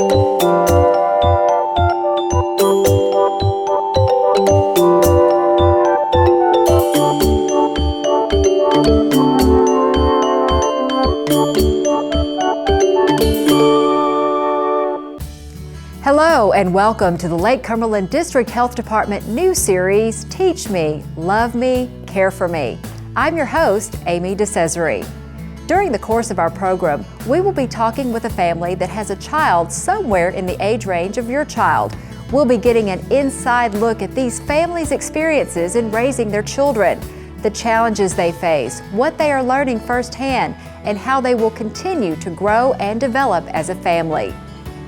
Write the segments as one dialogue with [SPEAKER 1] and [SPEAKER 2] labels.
[SPEAKER 1] Hello and welcome to the Lake Cumberland District Health Department new series, Teach Me, Love Me, Care for Me. I'm your host, Amy DeCesare. During the course of our program, we will be talking with a family that has a child somewhere in the age range of your child. We'll be getting an inside look at these families' experiences in raising their children, the challenges they face, what they are learning firsthand, and how they will continue to grow and develop as a family.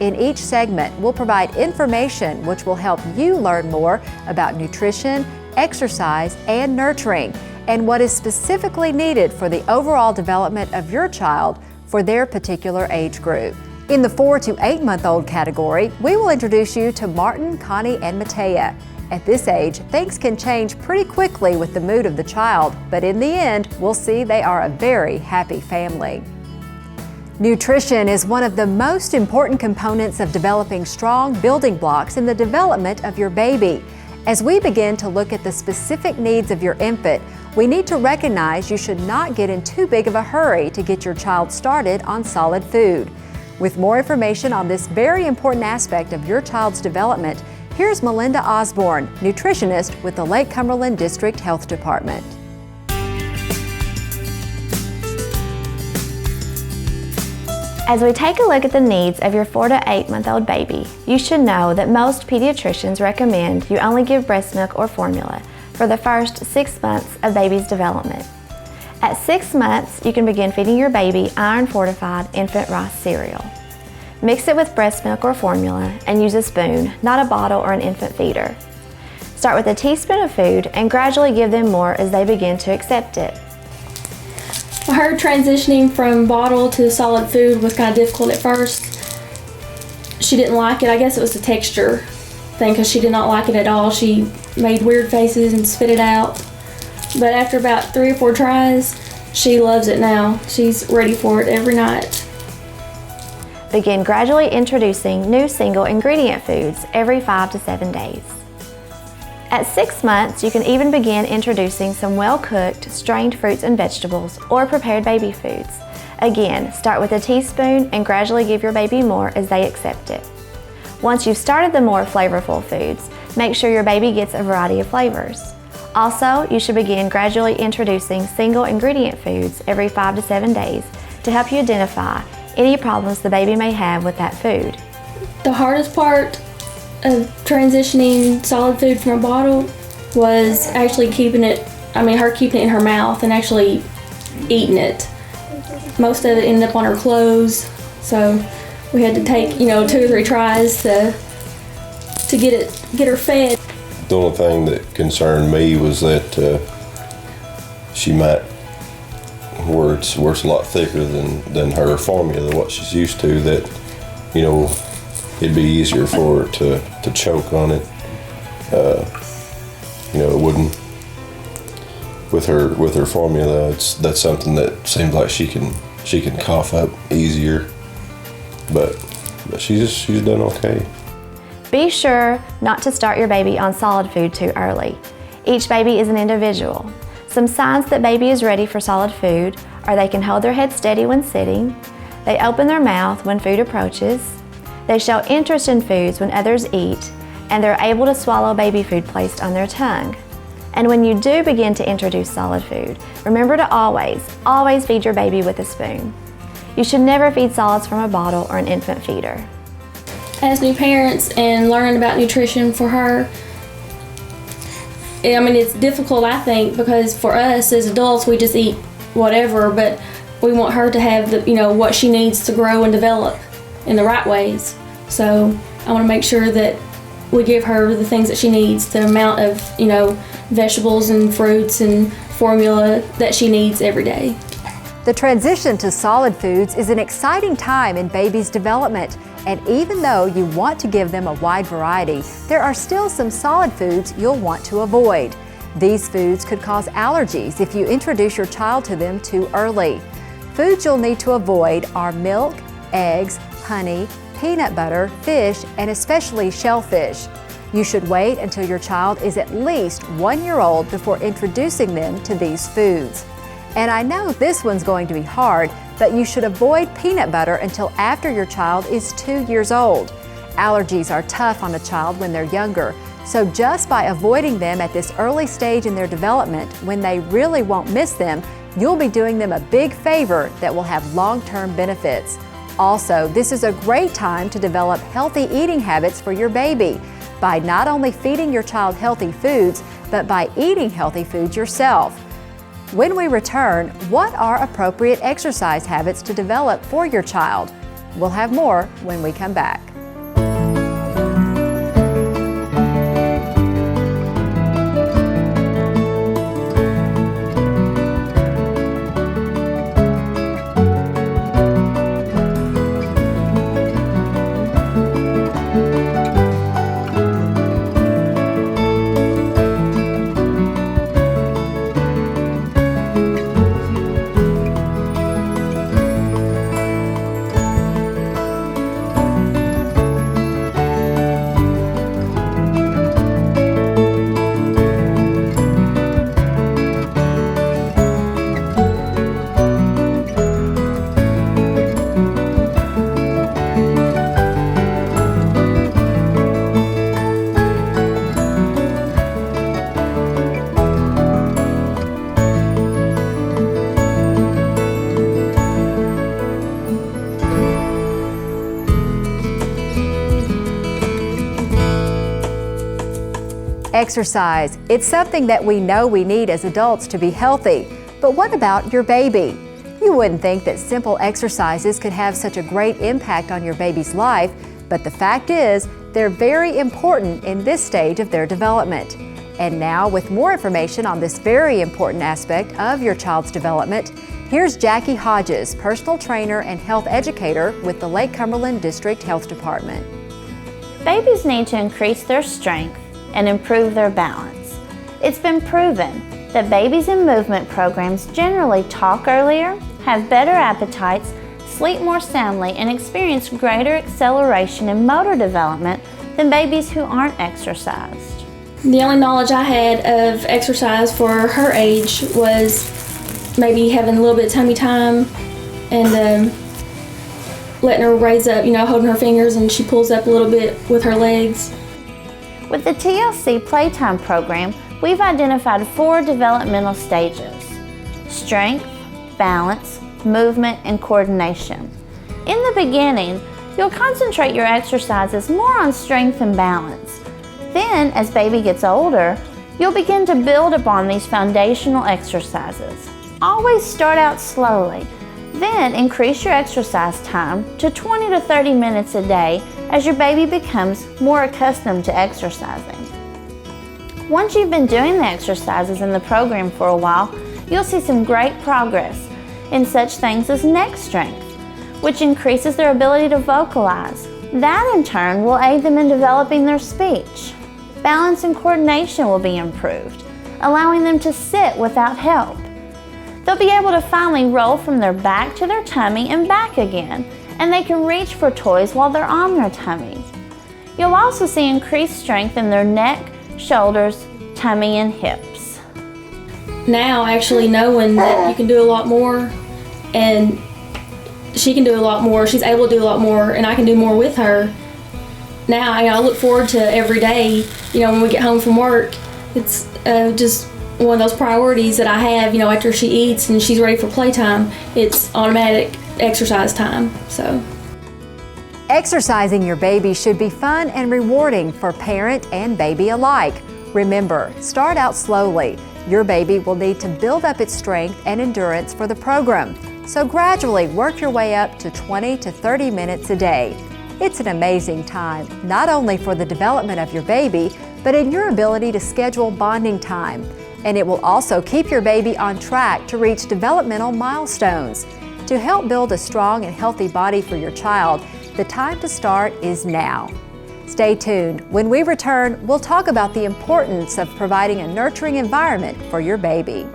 [SPEAKER 1] In each segment, we'll provide information which will help you learn more about nutrition, exercise, and nurturing, and what is specifically needed for the overall development of your child for their particular age group. In the 4 to 8 month old category, we will introduce you to Martin, Connie, and Matea. At this age, things can change pretty quickly with the mood of the child, but in the end, we'll see they are a very happy family. Nutrition is one of the most important components of developing strong building blocks in the development of your baby. As we begin to look at the specific needs of your infant, we need to recognize you should not get in too big of a hurry to get your child started on solid food. With more information on this very important aspect of your child's development, here's Melinda Osborne, nutritionist with the Lake Cumberland District Health Department.
[SPEAKER 2] As we take a look at the needs of your 4 to 8 month old baby, you should know that most pediatricians recommend you only give breast milk or formula for the first 6 months of baby's development. At 6 months, you can begin feeding your baby iron-fortified infant rice cereal. Mix it with breast milk or formula and use a spoon, not a bottle or an infant feeder. Start with a teaspoon of food and gradually give them more as they begin to accept it.
[SPEAKER 3] Her transitioning from bottle to solid food was kind of difficult at first. She didn't like it. I guess it was the texture thing because she did not like it at all. She made weird faces and spit it out. But after about 3 or 4 tries, she loves it now. She's ready for it every night.
[SPEAKER 2] Begin gradually introducing new single ingredient foods every 5 to 7 days. At 6 months, you can even begin introducing some well-cooked, strained fruits and vegetables or prepared baby foods. Again, start with a teaspoon and gradually give your baby more as they accept it. Once you've started the more flavorful foods, make sure your baby gets a variety of flavors. Also, you should begin gradually introducing single ingredient foods every 5 to 7 days to help you identify any problems the baby may have with that food.
[SPEAKER 3] The hardest part of transitioning solid food from a bottle was actually her keeping it in her mouth and actually eating it. Most of it ended up on her clothes, so we had to take 2 or 3 tries to get her fed.
[SPEAKER 4] The only thing that concerned me was that she might, where it's a lot thicker than her formula, what she's used to, that it'd be easier for her to choke on it. It wouldn't. With her formula, that's something that seems like she can cough up easier. But she's done okay.
[SPEAKER 2] Be sure not to start your baby on solid food too early. Each baby is an individual. Some signs that baby is ready for solid food are they can hold their head steady when sitting, they open their mouth when food approaches, they show interest in foods when others eat, and they're able to swallow baby food placed on their tongue. And when you do begin to introduce solid food, remember to always feed your baby with a spoon. You should never feed solids from a bottle or an infant feeder.
[SPEAKER 3] As new parents and learning about nutrition for her, it's difficult, I think, because for us as adults, we just eat whatever, but we want her to have what she needs to grow and develop in the right ways. So I want to make sure that we give her the things that she needs, the amount of, vegetables and fruits and formula that she needs every day.
[SPEAKER 1] The transition to solid foods is an exciting time in baby's development, and even though you want to give them a wide variety, there are still some solid foods you'll want to avoid. These foods could cause allergies if you introduce your child to them too early. Foods you'll need to avoid are milk, eggs, honey, peanut butter, fish, and especially shellfish. You should wait until your child is at least 1 year old before introducing them to these foods. And I know this one's going to be hard, but you should avoid peanut butter until after your child is 2 years old. Allergies are tough on a child when they're younger, so just by avoiding them at this early stage in their development, when they really won't miss them, you'll be doing them a big favor that will have long-term benefits. Also, this is a great time to develop healthy eating habits for your baby by not only feeding your child healthy foods, but by eating healthy foods yourself. When we return, what are appropriate exercise habits to develop for your child? We'll have more when we come back. Exercise. It's something that we know we need as adults to be healthy. But what about your baby? You wouldn't think that simple exercises could have such a great impact on your baby's life, but the fact is, they're very important in this stage of their development. And now, with more information on this very important aspect of your child's development, here's Jackie Hodges, personal trainer and health educator with the Lake Cumberland District Health Department.
[SPEAKER 5] Babies need to increase their strength and improve their balance. It's been proven that babies in movement programs generally talk earlier, have better appetites, sleep more soundly, and experience greater acceleration and motor development than babies who aren't exercised.
[SPEAKER 3] The only knowledge I had of exercise for her age was maybe having a little bit of tummy time and letting her raise up, holding her fingers, and she pulls up a little bit with her legs.
[SPEAKER 5] With the TLC Playtime program, we've identified 4 developmental stages: strength, balance, movement, and coordination. In the beginning, you'll concentrate your exercises more on strength and balance. Then, as baby gets older, you'll begin to build upon these foundational exercises. Always start out slowly. Then increase your exercise time to 20 to 30 minutes a day as your baby becomes more accustomed to exercising. Once you've been doing the exercises in the program for a while, you'll see some great progress in such things as neck strength, which increases their ability to vocalize. That in turn will aid them in developing their speech. Balance and coordination will be improved, allowing them to sit without help. They'll be able to finally roll from their back to their tummy and back again, and they can reach for toys while they're on their tummy. You'll also see increased strength in their neck, shoulders, tummy, and hips.
[SPEAKER 3] Now, actually knowing that you can do a lot more and she can do a lot more, she's able to do a lot more, and I can do more with her. Now, I look forward to every day, when we get home from work. It's just one of those priorities that I have, after she eats and she's ready for playtime, it's automatic exercise time. So,
[SPEAKER 1] exercising your baby should be fun and rewarding for parent and baby alike. Remember, start out slowly. Your baby will need to build up its strength and endurance for the program. So gradually work your way up to 20 to 30 minutes a day. It's an amazing time, not only for the development of your baby, but in your ability to schedule bonding time. And it will also keep your baby on track to reach developmental milestones. To help build a strong and healthy body for your child, the time to start is now. Stay tuned. When we return, we'll talk about the importance of providing a nurturing environment for your baby.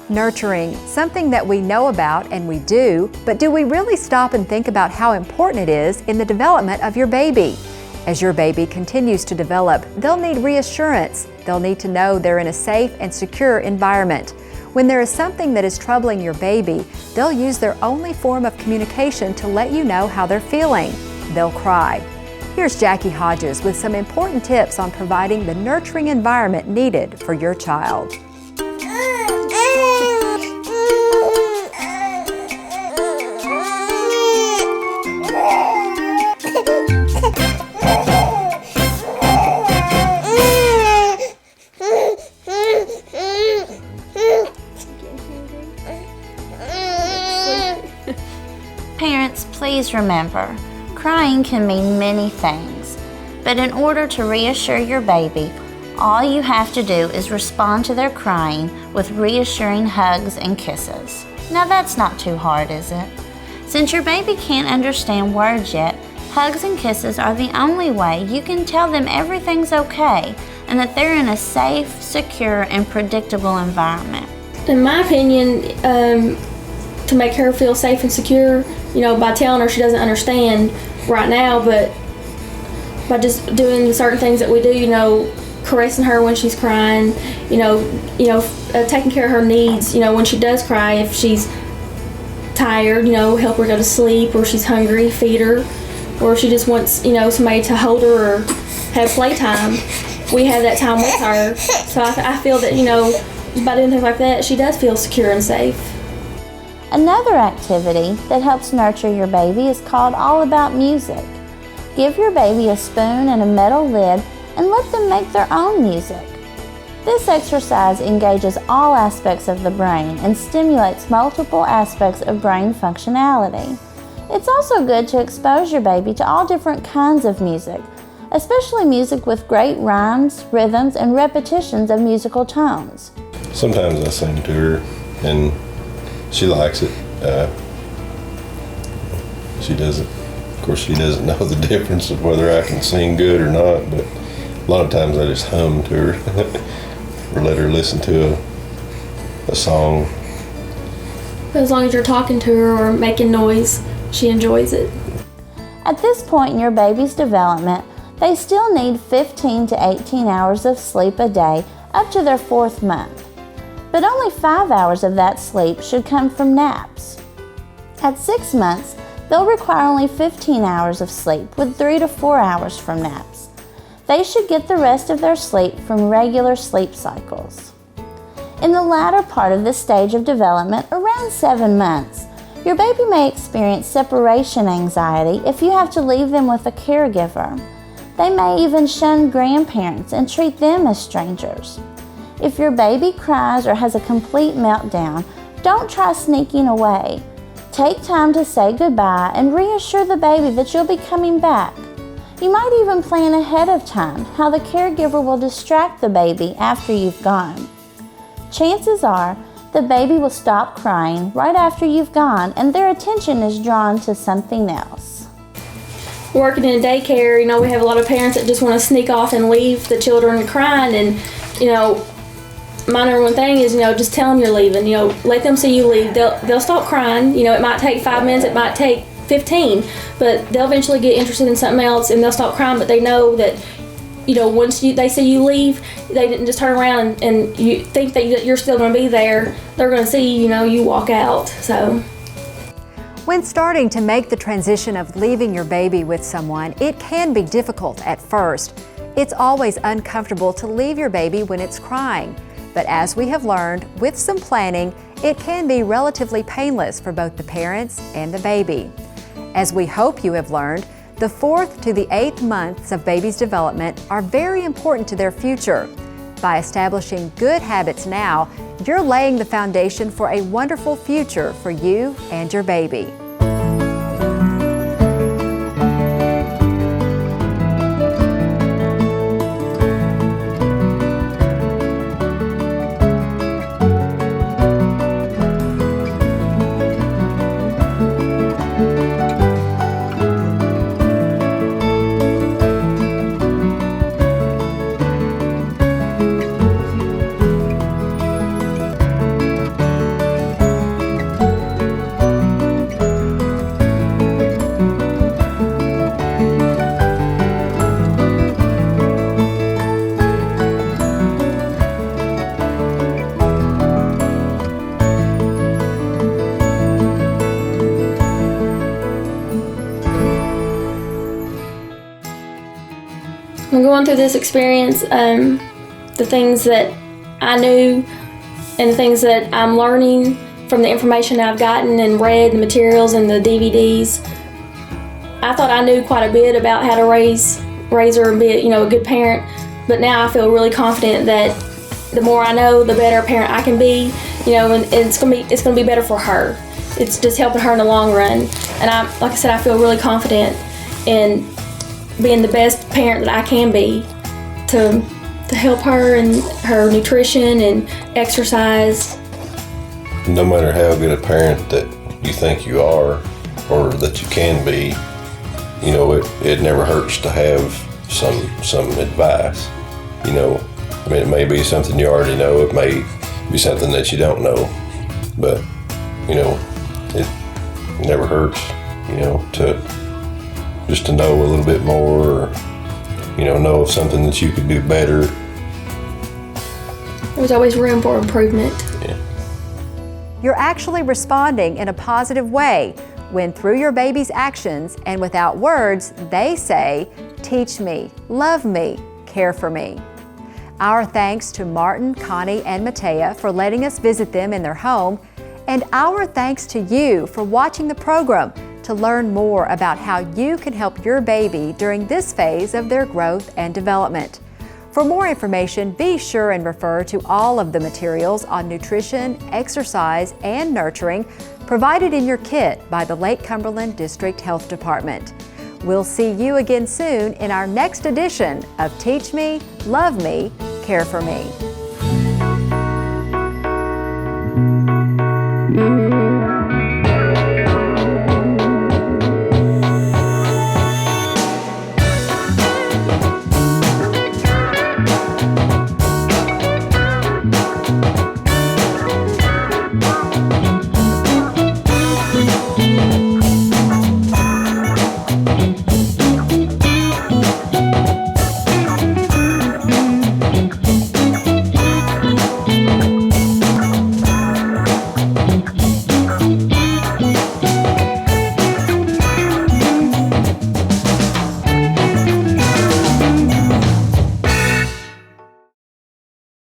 [SPEAKER 1] Nurturing, something that we know about and we do, but do we really stop and think about how important it is in the development of your baby? As your baby continues to develop, they'll need reassurance. They'll need to know they're in a safe and secure environment. When there is something that is troubling your baby, they'll use their only form of communication to let you know how they're feeling. They'll cry. Here's Jackie Hodges with some important tips on providing the nurturing environment needed for your child.
[SPEAKER 5] Parents, please remember, crying can mean many things, but in order to reassure your baby, all you have to do is respond to their crying with reassuring hugs and kisses. Now that's not too hard, is it? Since your baby can't understand words yet, hugs and kisses are the only way you can tell them everything's okay and that they're in a safe, secure, and predictable environment.
[SPEAKER 3] In my opinion, to make her feel safe and secure, by telling her she doesn't understand right now, but by just doing certain things that we do, caressing her when she's crying, taking care of her needs, when she does cry, if she's tired, help her go to sleep, or she's hungry, feed her, or if she just wants, somebody to hold her or have playtime, we have that time with her. So I feel that, by doing things like that, she does feel secure and safe.
[SPEAKER 5] Another activity that helps nurture your baby is called All About Music. Give your baby a spoon and a metal lid and let them make their own music. This exercise engages all aspects of the brain and stimulates multiple aspects of brain functionality. It's also good to expose your baby to all different kinds of music, especially music with great rhymes, rhythms, and repetitions of musical tones.
[SPEAKER 4] Sometimes I sing to her and she likes it. She doesn't know the difference of whether I can sing good or not, but a lot of times I just hum to her or let her listen to a song.
[SPEAKER 3] As long as you're talking to her or making noise, she enjoys it.
[SPEAKER 5] At this point in your baby's development, they still need 15 to 18 hours of sleep a day up to their 4th month. But only 5 hours of that sleep should come from naps. At 6 months, they'll require only 15 hours of sleep with 3 to 4 hours from naps. They should get the rest of their sleep from regular sleep cycles. In the latter part of this stage of development, around 7 months, your baby may experience separation anxiety if you have to leave them with a caregiver. They may even shun grandparents and treat them as strangers. If your baby cries or has a complete meltdown, don't try sneaking away. Take time to say goodbye and reassure the baby that you'll be coming back. You might even plan ahead of time how the caregiver will distract the baby after you've gone. Chances are the baby will stop crying right after you've gone and their attention is drawn to something else.
[SPEAKER 3] Working in daycare, we have a lot of parents that just want to sneak off and leave the children crying, and my number one thing is, just tell them you're leaving. Let them see you leave. They'll stop crying. It might take 5 minutes, it might take 15, but they'll eventually get interested in something else and they'll stop crying. But they know that, once they see you leave, they didn't just turn around and you think that you're still going to be there. They're going to see, you walk out. So.
[SPEAKER 1] When starting to make the transition of leaving your baby with someone, it can be difficult at first. It's always uncomfortable to leave your baby when it's crying. But as we have learned, with some planning, it can be relatively painless for both the parents and the baby. As we hope you have learned, the 4th to the 8th months of baby's development are very important to their future. By establishing good habits now, you're laying the foundation for a wonderful future for you and your baby.
[SPEAKER 3] going through this experience, the things that I knew and the things that I'm learning from the information I've gotten and read, the materials and the DVDs, I thought I knew quite a bit about how to raise her and be, a good parent. But now I feel really confident that the more I know, the better parent I can be. And it's gonna be better for her. It's just helping her in the long run. And like I said, I feel really confident in being the best parent that I can be to help her in her nutrition and exercise.
[SPEAKER 4] No matter how good a parent that you think you are or that you can be, it never hurts to have some advice. It may be something you already know, it may be something that you don't know, but it never hurts, to know a little bit more, or know of something that you could do better.
[SPEAKER 3] There's always room for improvement.
[SPEAKER 4] Yeah.
[SPEAKER 1] You're actually responding in a positive way when, through your baby's actions and without words, they say, "Teach me, love me, care for me." Our thanks to Martin, Connie, and Matea for letting us visit them in their home, and our thanks to you for watching the program to learn more about how you can help your baby during this phase of their growth and development. For more information, be sure and refer to all of the materials on nutrition, exercise, and nurturing provided in your kit by the Lake Cumberland District Health Department. We'll see you again soon in our next edition of Teach Me, Love Me, Care for Me.